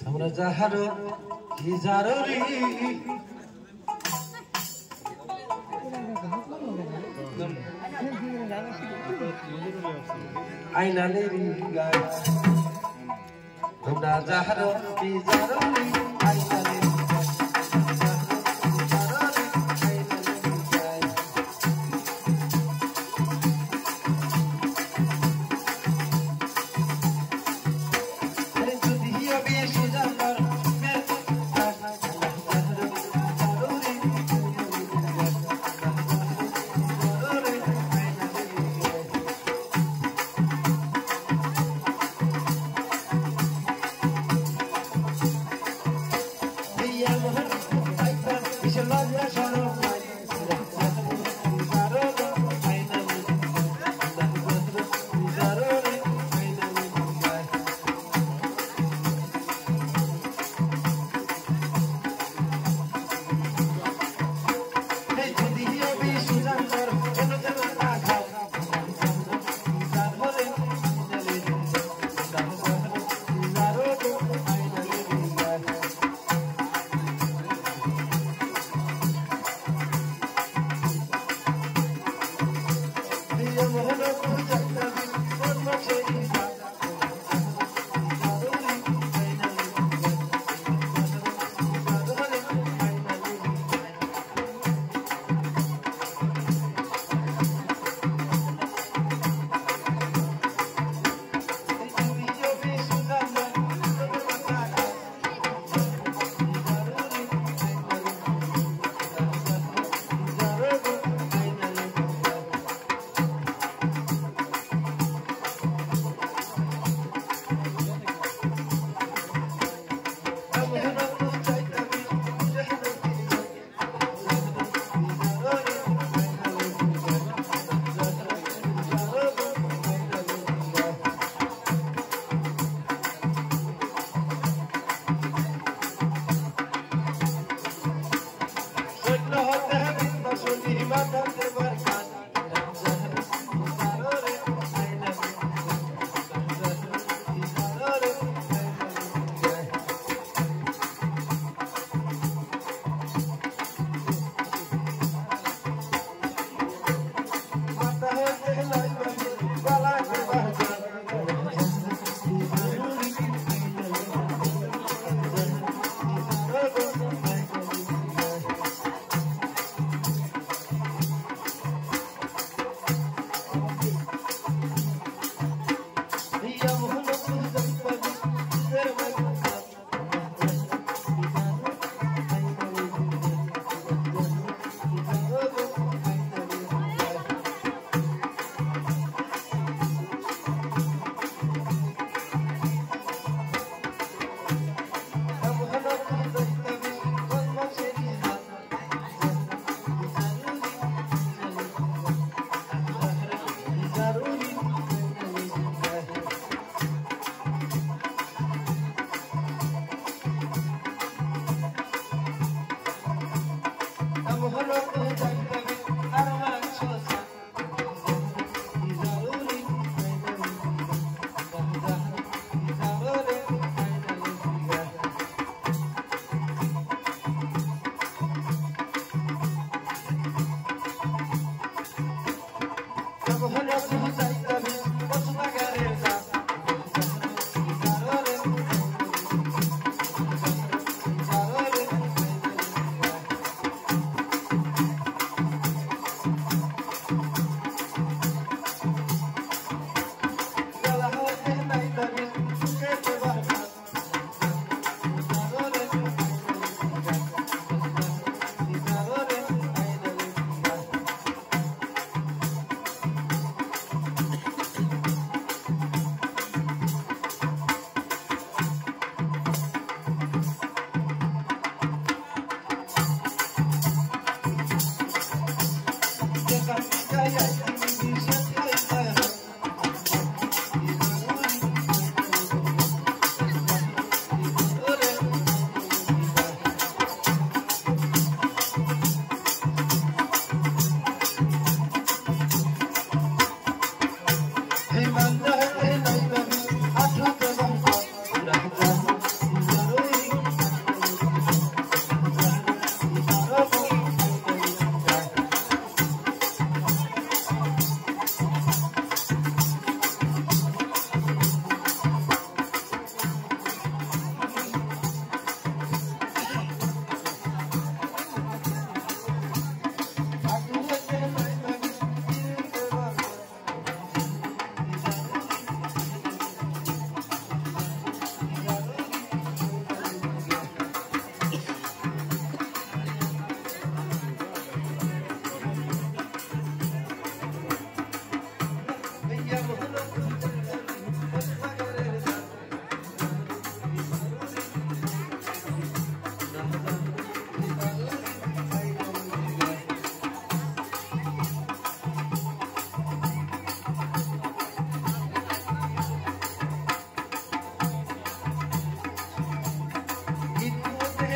আমরা যাহারো কি জাররি আইনালেরি গায় আমরা যাহারো কি জাররি আইনালেরি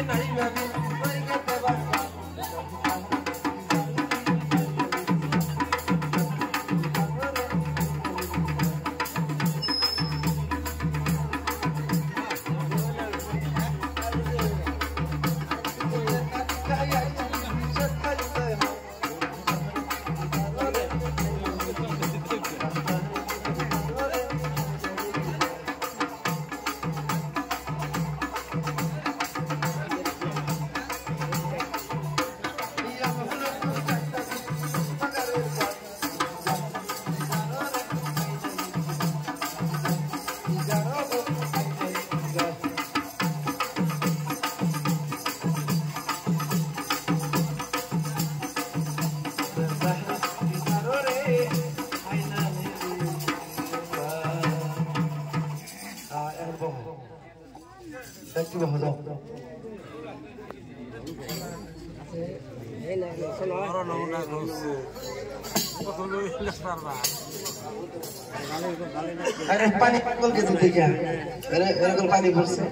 নাই ভাবি ওই গেতে বাবা একটু ভালো अरे पानी कल के तो देखा अरे कल पानी भरसे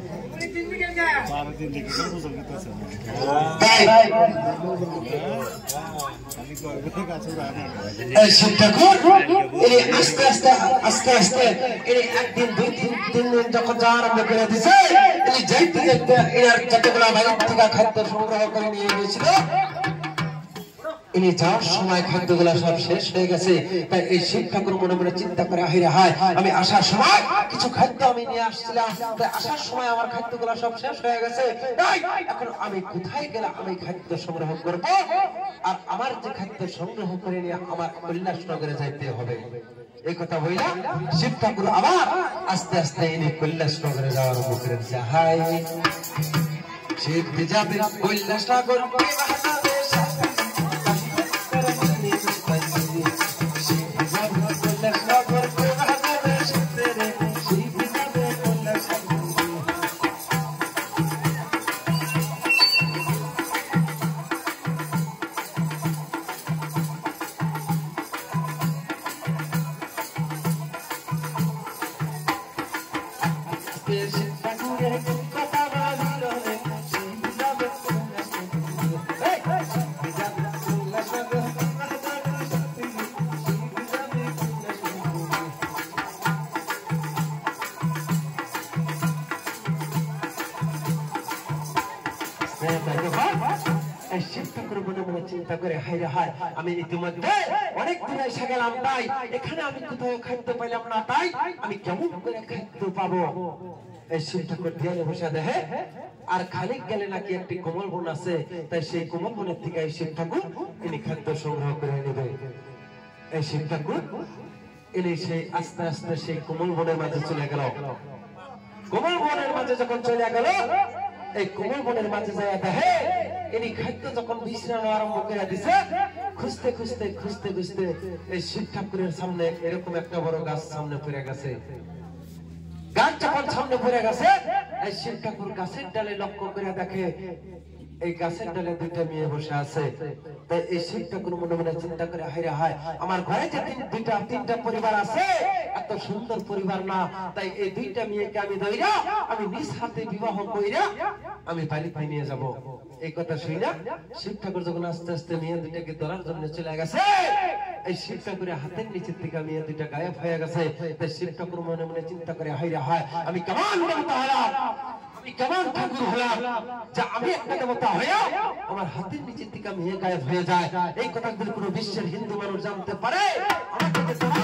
আস্তে আস্তে আস্তে আস্তে একদিন দুই দিন তিন দিন যখন যাওয়া আরম্ভ করে দিছে যাইতে যাইতে এর যতগুলা বাইরে থেকে খাদ্য সংগ্রহ করে নিয়ে গিয়েছিল ইনি যাওয়ার সময় খাদ্যগুলা সব শেষ হয়ে গেছে তাই এই শিব ঠাকুর মনে মনে চিন্তা করে হায় হায় আমি আসার সময় কিছু খাদ্য আমি নিয়ে আসছিলাম তাই আসার সময় আমার খাদ্যগুলা সব শেষ হয়ে গেছে এখন আমি কোথায় গেলে আমি খাদ্য সংগ্রহ করব আর আমার যে খাদ্য সংগ্রহ করে নিয়ে আমার কৈলাসনগরে যাইতে হবে এই কথা বইলা শিব ঠাকুর আবার আস্তে আস্তে ইনি কৈলাসনগরে যাওয়ার আরম্ভ করে দিয়েছে হায় শিব যাবে কৈলাসনগর চিন্তা করে হায় হায় আমি ইতিমধ্যে অনেক দিন এসে গেলাম তাই এখানে আমি কোথাও খাদ্য পাইলাম না তাই আমি কেমন করে খাদ্য পাবো এই শিব ঠাকুর ধ্যানে বসে দেখে আর খানিক গেলে নাকি একটি কোমল বন আছে তাই সেই কোমল বনের থেকে এই শিব ঠাকুর ইনি খাদ্য সংগ্রহ করে নেবে এই শিব ঠাকুর ইনি সেই আস্তে আস্তে সেই কোমল বনের মাঝে চলে গেল কোমল বনের মাঝে যখন চলে গেল এই কোমল বনের মাঝে যায় দেখে ইনি খাদ্য যখন বিশ্রাম আরম্ভ করে দিছে খুঁজতে খুঁজতে খুঁজতে খুঁজতে এই শিব ঠাকুরের সামনে এরকম একটা বড় গাছ সামনে পড়ে গেছে গাছ যখন সামনে পড়ে গেছে এই শিব ঠাকুর গাছের ডালে লক্ষ্য করে দেখে এই গাছের ডালে দুইটা মেয়ে বসে আছে তাই এই শিব ঠাকুর মনে মনে চিন্তা করে হায় হায় আমার ঘরে যে তিনটা পরিবার আছে এত সুন্দর পরিবার না তাই এই দুইটা মেয়েকে আমি ধইরা আমি নিজ হাতে বিবাহ কইরা আমি বাড়িতে নিয়ে যাব এই কথা শুইনা শিব ঠাকুর যখন আস্তে আস্তে মেয়ে দুইটাকে ধরার জন্য চলে গেছে এই শিব ঠাকুরের হাতের নিচের থেকে মেয়ে দুইটা গায়েব হয়ে গেছে তাই শিব ঠাকুর মনে মনে চিন্তা করে হায় হায় আমি কেমন দেবতা হলাম আমি কেমন ঠাকুর হলাম যে আমি একটা দেবতা হয়ে আমার হাতের নিচের থেকে মেয়ে গায়েব হয়ে যায় এই কথাগুলো পুরো বিশ্বের হিন্দু মানুষ জানতে পারে আমাকে তারা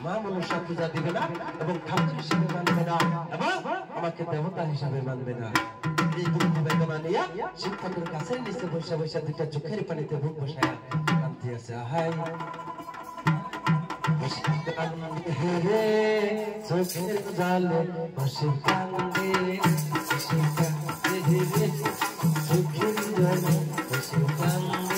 মা মনসা পূজা দিবে না এবং ঠাকুর হিসেবে মানবে না এবং আমাকে দেবতা হিসেবে মানবে না এই দুঃখ বেদনা নিয়ে শিব ঠাকুর গাছের নিচে বসে বসে দুইটা চোখের পানিতে বুক বসায় কাঁদতে আছে হায় হে চোখের জালে বসে কান্দে চোখের জালে বসে কান্দে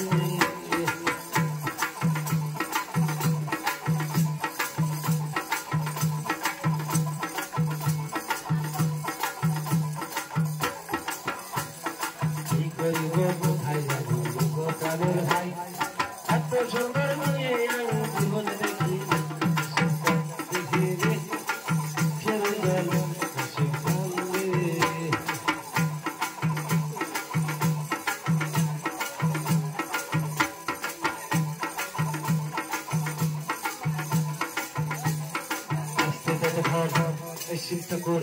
এই শিব ঠাকুর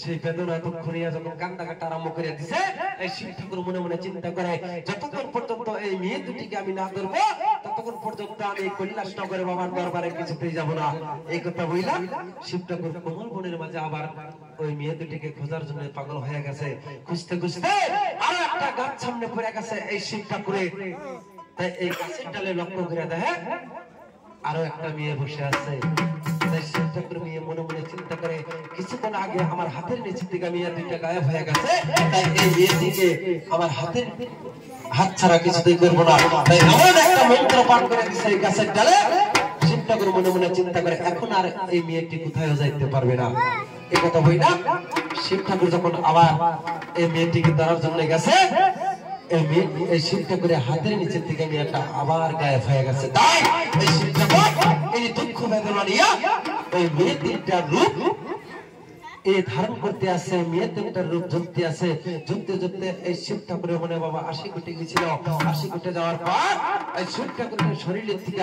সেই বেদনা দুঃখ নিয়ে যখন কান্দা কাটা আরম্ভ করে দিছে, এই শিব ঠাকুর মনে মনে চিন্তা করে যতক্ষণ পর্যন্ত এই মেয়ে দুটিকে আমি না ধরবো ততক্ষণ পর্যন্ত আমি কৈলাসনগরে বাবার দরবারে কিছুতেই যাব না। এই কথা বললাম শিব ঠাকুর কোমল বনের মাঝে আবার ওই মেয়ে দুটিকে খোঁজার জন্য পাগল হয়ে গেছে। খুঁজতে খুঁজতে আরো একটা গাছ সামনে পড়ে গেছে এই শিব ঠাকুরের। তাই এই গাছের ডালে লক্ষ্য করে দেখে আরো একটা মেয়ে বসে আছে। শিব ঠাকুর মেয়ে মনে মনে চিন্তা করে কিছুক্ষণ আগে আমার হাতের নিচে থেকে মেয়ে দুইটা গায়েব হয়ে গেছে, তাই এই মেয়েটিকে আমার হাত ছাড়া কিছুতেই করবো না। তাই এমন একটা মন্ত্র পাঠ করে দিচ্ছে এই গাছের ডালে। শিব ঠাকুর মনে মনে চিন্তা করে এখন আর এই মেয়েটি কোথাও যাইতে পারবে না। এই কথা বই না শিব ঠাকুর যখন আবার এই মেয়েটিকে ধরার জন্য গেছে, এই শিব ঠাকুরের হাতের নিচের থেকে মেয়েটা আবার গায়েব হয়ে গেছে। তাই এই শিব ঠাকুর এই দুঃখ বেদনা নিয়ে ওই মেয়ে তিনটার রূপ ধারণ করতে আছে, মেয়ে তিনটার রূপ জ্বলতে আছে। জ্বলতে জ্বলতে এই শিব ঠাকুরের মনে বাবা 80 কোটি গেছিল। 80 কোটি যাওয়ার পর এই শিব ঠাকুরের শরীরের থেকে